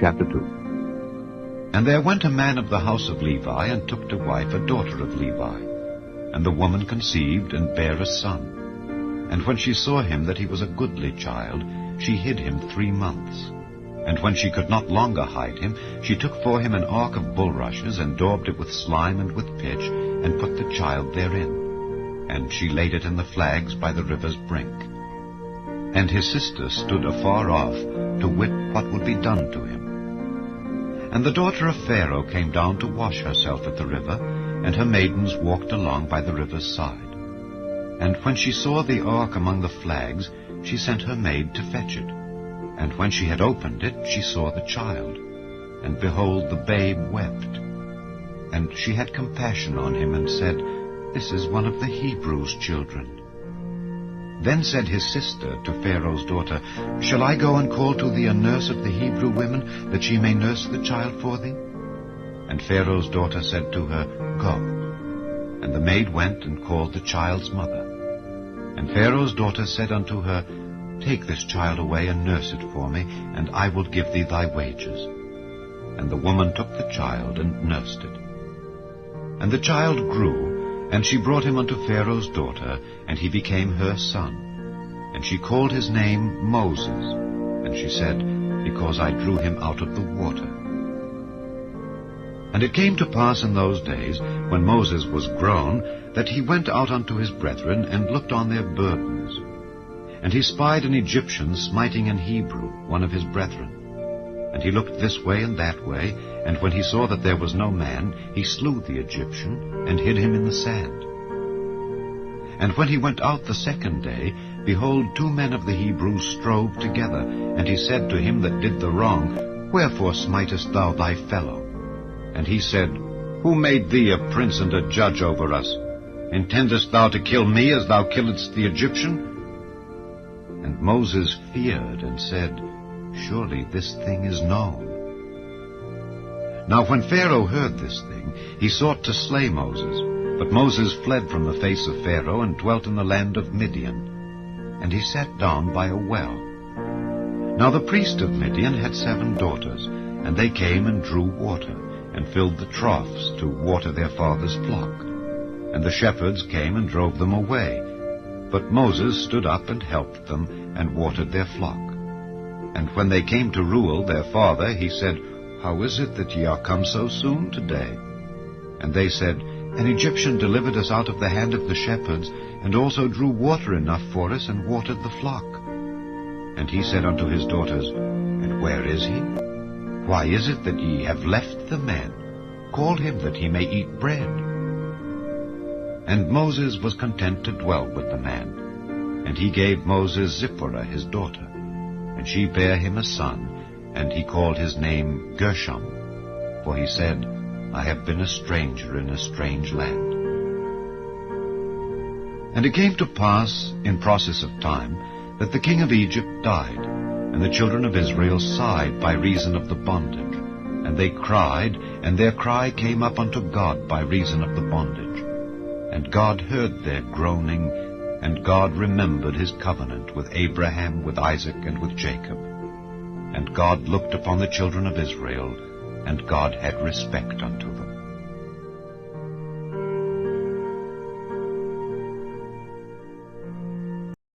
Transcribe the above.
chapter 2. And there went a man of the house of Levi, and took to wife a daughter of Levi. And the woman conceived, and bare a son. And when she saw him that he was a goodly child, she hid him 3 months. And when she could not longer hide him, she took for him an ark of bulrushes, and daubed it with slime and with pitch, and put the child therein. And she laid it in the flags by the river's brink. And his sister stood afar off, to wit what would be done to him. And the daughter of Pharaoh came down to wash herself at the river, and her maidens walked along by the river's side. And when she saw the ark among the flags, she sent her maid to fetch it. And when she had opened it, she saw the child. And behold, the babe wept. And she had compassion on him, and said, This is one of the Hebrews' children. Then said his sister to Pharaoh's daughter, Shall I go and call to thee a nurse of the Hebrew women, that she may nurse the child for thee? And Pharaoh's daughter said to her, Go. And the maid went and called the child's mother. And Pharaoh's daughter said unto her, Take this child away and nurse it for me, and I will give thee thy wages. And the woman took the child and nursed it. And the child grew, and she brought him unto Pharaoh's daughter, and he became her son. And she called his name Moses. And she said, Because I drew him out of the water. And it came to pass in those days, when Moses was grown, that he went out unto his brethren, and looked on their burdens. And he spied an Egyptian smiting an Hebrew, one of his brethren. And he looked this way and that way, and when he saw that there was no man, he slew the Egyptian, and hid him in the sand. And when he went out the second day, behold, 2 men of the Hebrews strove together. And he said to him that did the wrong, Wherefore smitest thou thy fellow? And he said, Who made thee a prince and a judge over us? Intendest thou to kill me as thou killedst the Egyptian? And Moses feared, and said, Surely this thing is known. Now when Pharaoh heard this thing, he sought to slay Moses. But Moses fled from the face of Pharaoh, and dwelt in the land of Midian. And he sat down by a well. Now the priest of Midian had 7 daughters, and they came and drew water, and filled the troughs to water their father's flock. And the shepherds came and drove them away. But Moses stood up and helped them, and watered their flock. And when they came to Reuel their father, he said, How is it that ye are come so soon today? And they said, An Egyptian delivered us out of the hand of the shepherds, and also drew water enough for us, and watered the flock. And he said unto his daughters, And where is he? Why is it that ye have left the man? Call him that he may eat bread. And Moses was content to dwell with the man. And he gave Moses Zipporah his daughter. And she bare him a son, and he called his name Gershom, for he said, I have been a stranger in a strange land. And it came to pass, in process of time, that the king of Egypt died, and the children of Israel sighed by reason of the bondage. And they cried, and their cry came up unto God by reason of the bondage. And God heard their groaning, and God remembered his covenant with Abraham, with Isaac, and with Jacob. And God looked upon the children of Israel, and God had respect unto them.